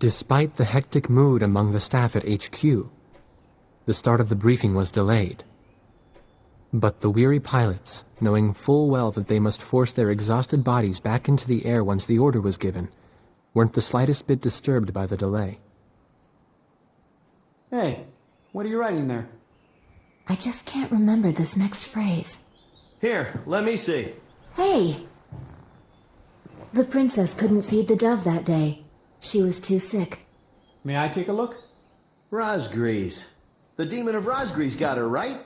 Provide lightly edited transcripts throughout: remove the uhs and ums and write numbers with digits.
Despite the hectic mood among the staff at HQ, the start of the briefing was delayed. But the weary pilots, knowing full well that they must force their exhausted bodies back into the air once the order was given, weren't the slightest bit disturbed by the delay. Hey, what are you writing there? I just can't remember this next phrase. Here, let me see. Hey! The princess couldn't feed the dove that day. She was too sick. May I take a look? Rosgrees. The demon of Rosgrees got her, right?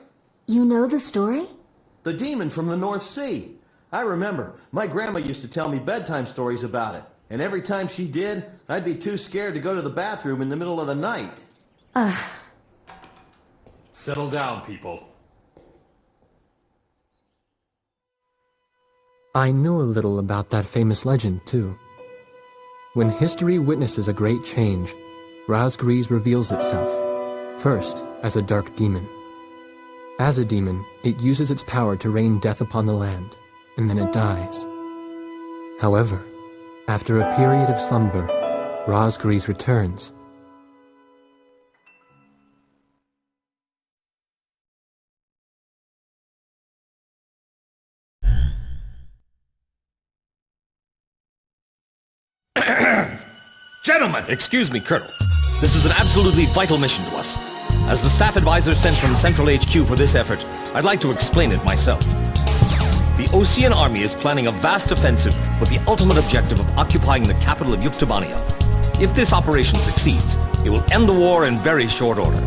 You know the story? The demon from the North Sea. I remember. My grandma used to tell me bedtime stories about it. And every time she did, I'd be too scared to go to the bathroom in the middle of the night. Settle down, people. I knew a little about that famous legend, too. When history witnesses a great change, Rosgrees reveals itself, first as a dark demon. As a demon, it uses its power to rain death upon the land, and then it dies. However, after a period of slumber, Rosgrees returns. Gentlemen! Excuse me, Colonel. This is an absolutely vital mission to us. As the staff advisor sent from Central HQ for this effort, I'd like to explain it myself. The Osean Army is planning a vast offensive with the ultimate objective of occupying the capital of Yuktobania. If this operation succeeds, it will end the war in very short order.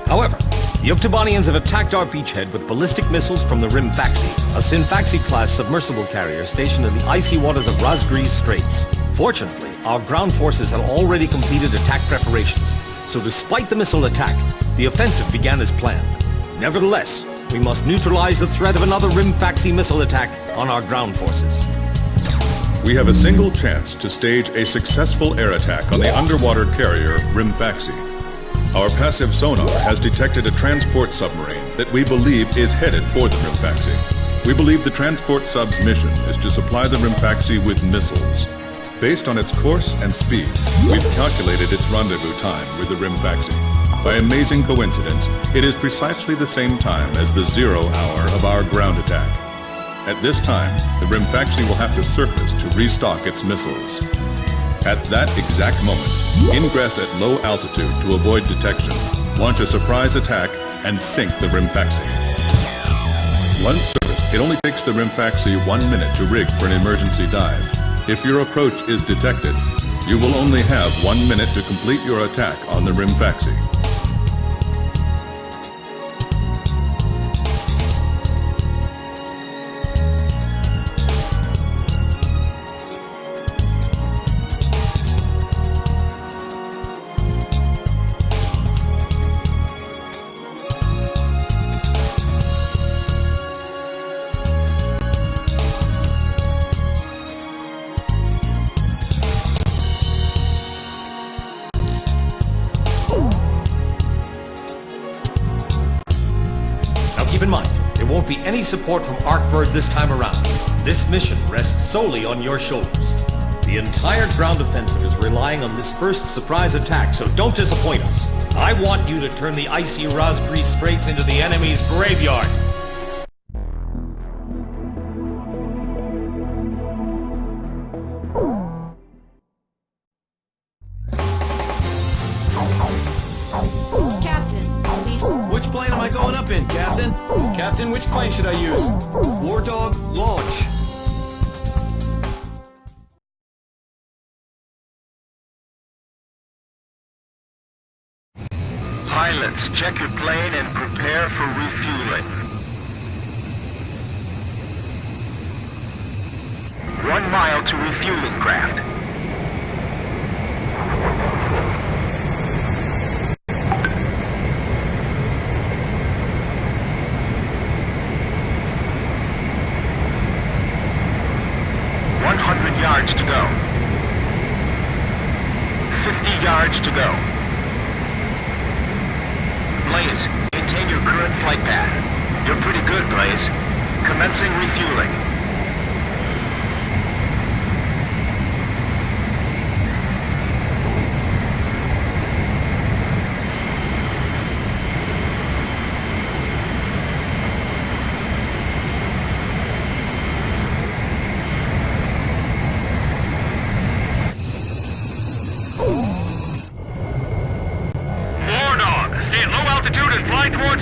However, the Yuktobanians have attacked our beachhead with ballistic missiles from the Rimfaxi, a Sinfaxi-class submersible carrier stationed in the icy waters of Rosgrees Straits. Fortunately, our ground forces have already completed attack preparations, so despite the missile attack, the offensive began as planned. Nevertheless, we must neutralize the threat of another Rimfaxi missile attack on our ground forces. We have a single chance to stage a successful air attack on the underwater carrier Rimfaxi. Our passive sonar has detected a transport submarine that we believe is headed for the Rimfaxi. We believe the transport sub's mission is to supply the Rimfaxi with missiles. Based on its course and speed, we've calculated its rendezvous time with the Rimfaxi. By amazing coincidence, it is precisely the same time as the 0 hour of our ground attack. At this time, the Rimfaxi will have to surface to restock its missiles. At that exact moment, ingress at low altitude to avoid detection, launch a surprise attack, and sink the Rimfaxi. Once surfaced, it only takes the Rimfaxi 1 minute to rig for an emergency dive. If your approach is detected, you will only have 1 minute to complete your attack on the Rimfaxi. Keep in mind, there won't be any support from Arkbird this time around. This mission rests solely on your shoulders. The entire ground offensive is relying on this first surprise attack, so don't disappoint us. I want you to turn the icy Rosgrees Straits into the enemy's graveyard. Captain, which plane should I use? War Dog, launch. Pilots, check your plane and prepare for refueling. 1 mile to refueling craft. Yards to go. 50 yards to go. Blaze, maintain your current flight path. You're pretty good, Blaze. Commencing refueling.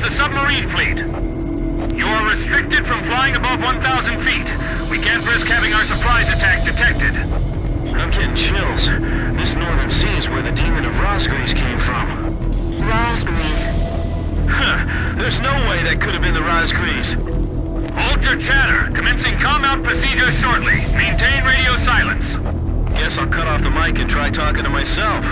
the submarine fleet. You are restricted from flying above 1,000 feet. We can't risk having our surprise attack detected. I'm getting chills. This northern sea is where the demon of Rosgreaves came from. Rosgreaves. Huh. There's no way that could have been the Rosgreaves. Hold your chatter. Commencing calm-out procedure shortly. Maintain radio silence. Guess I'll cut off the mic and try talking to myself.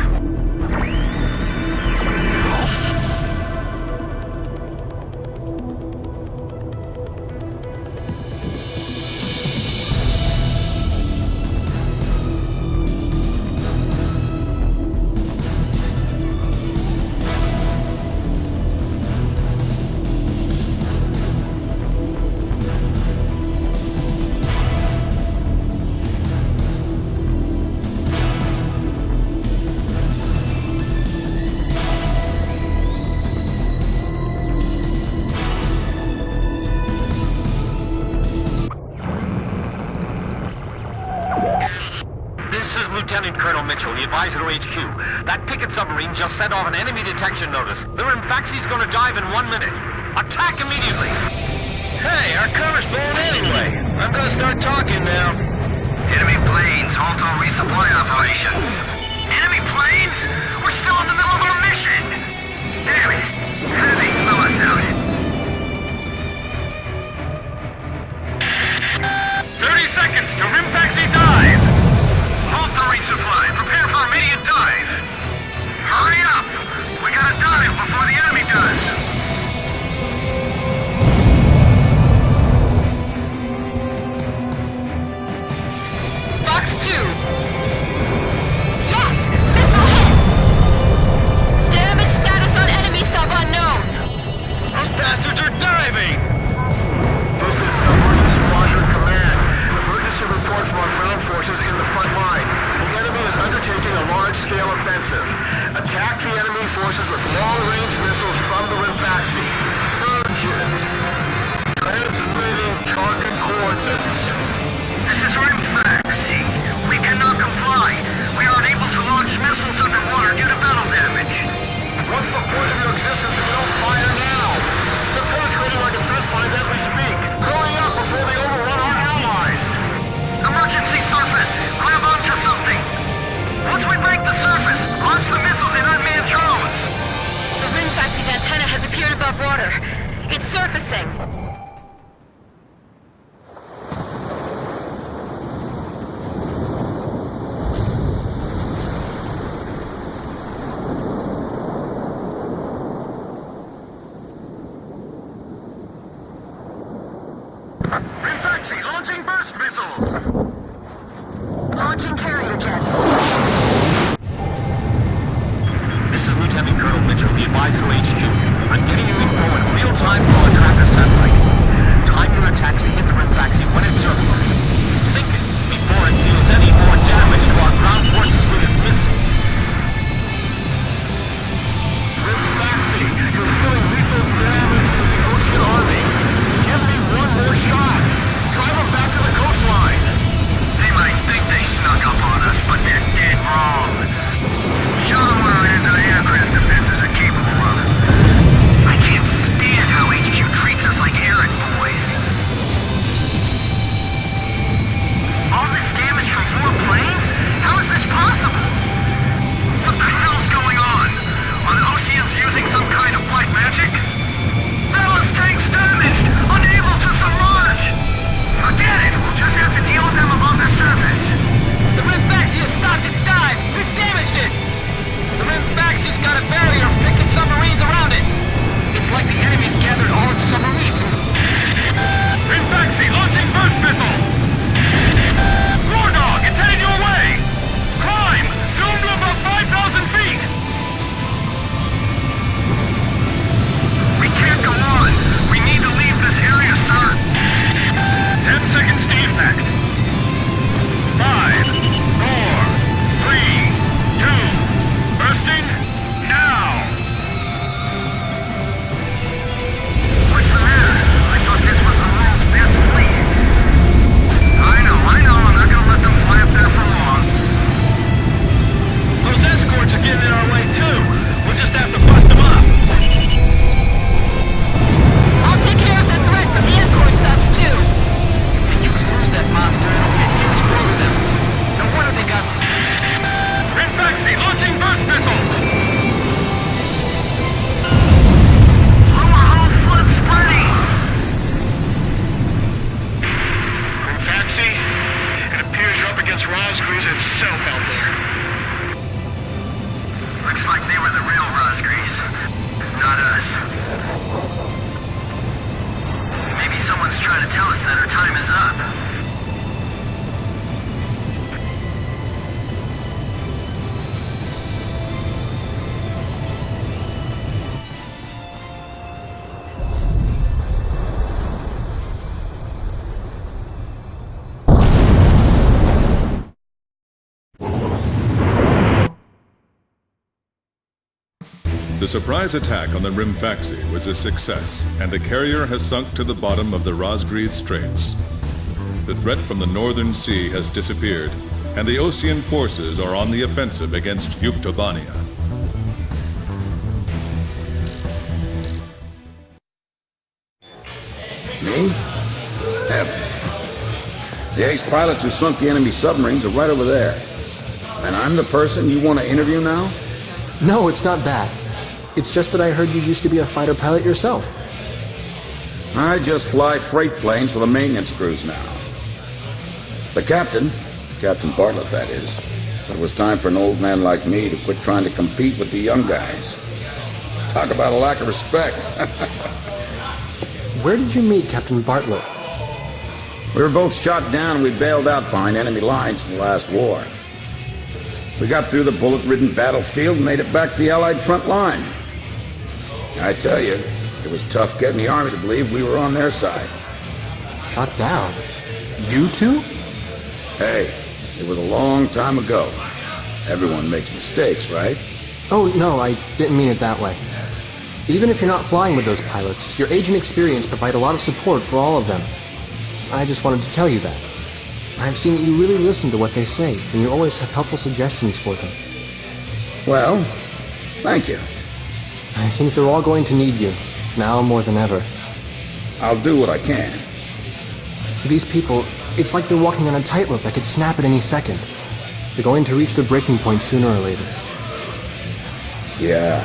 This is Lieutenant Colonel Mitchell, the advisor to HQ. That picket submarine just sent off an enemy detection notice. The Rimfaxi's gonna dive in 1 minute. Attack immediately! Hey, our cover's blown anyway. I'm gonna start talking now. Enemy planes, halt all resupply operations. Enemy planes? We're still in the middle of our mission! Damn it! How did they smell us out? 30 seconds to Rimfaxi dive! Halt the resupply. Prepare for immediate dive. Hurry up! We gotta dive before the enemy does. Box 2. Yes! Missile hit! Damage status on enemy sub unknown. Those bastards are diving! This is Submarine Squadron Command. Emergency report from our ground forces in the front line. The enemy is undertaking a large-scale offensive. Attack the enemy forces with long-range missiles from the Rimfaxi. Urgent. Transmitting target coordinates. This is Rimfaxi. We cannot comply. We are unable to launch missiles underwater due to battle damage. What's the point of your existence if you don't fire now? They're penetrating our defense lines as we speak. Hurry up before they overrun our allies! Emergency surface! Grab onto something! Once we break the surface, launch the missiles in unmanned drones! The Rimfaxi's antenna has appeared above water. It's surfacing. Rimfaxi launching burst missiles! Launching carrier jets. This is Lieutenant Colonel Mitchell, the advisor to HQ. I'm getting you info in real time from our tracker satellite. Time your attacks to hit the Rimfaxi when it surfaces. Sink it before it deals any more damage to our ground forces with its missiles. Rimfaxi, you're dealing lethal damage to the Ocean Army. Give me one more shot. Drive them back to the coastline. They might think they snuck up on us, but they're dead wrong. Show them what our anti-aircraft defenses are capable of. I can't stand how HQ treats us like air himself out there. Looks like they were the real Rosgrees, not us. Maybe someone's trying to tell us that our time is up. The surprise attack on the Rimfaxi was a success, and the carrier has sunk to the bottom of the Rosgrees Straits. The threat from the northern sea has disappeared, and the Osean forces are on the offensive against Yuktobania. Me? Heavens. The ace pilots who sunk the enemy submarines are right over there. And I'm the person you want to interview now? No, it's not that. It's just that I heard you used to be a fighter pilot yourself. I just fly freight planes for the maintenance crews now. The captain, Captain Bartlett that is, said it was time for an old man like me to quit trying to compete with the young guys. Talk about a lack of respect. Where did you meet Captain Bartlett? We were both shot down and we bailed out behind enemy lines in the last war. We got through the bullet-ridden battlefield and made it back to the Allied front line. I tell you, it was tough getting the Army to believe we were on their side. Shot down? You two? Hey, it was a long time ago. Everyone makes mistakes, right? Oh, no, I didn't mean it that way. Even if you're not flying with those pilots, your age and experience provide a lot of support for all of them. I just wanted to tell you that. I've seen that you really listen to what they say, and you always have helpful suggestions for them. Well, thank you. I think they're all going to need you, now more than ever. I'll do what I can. These people, it's like they're walking on a tightrope that could snap at any second. They're going to reach the breaking point sooner or later. Yeah.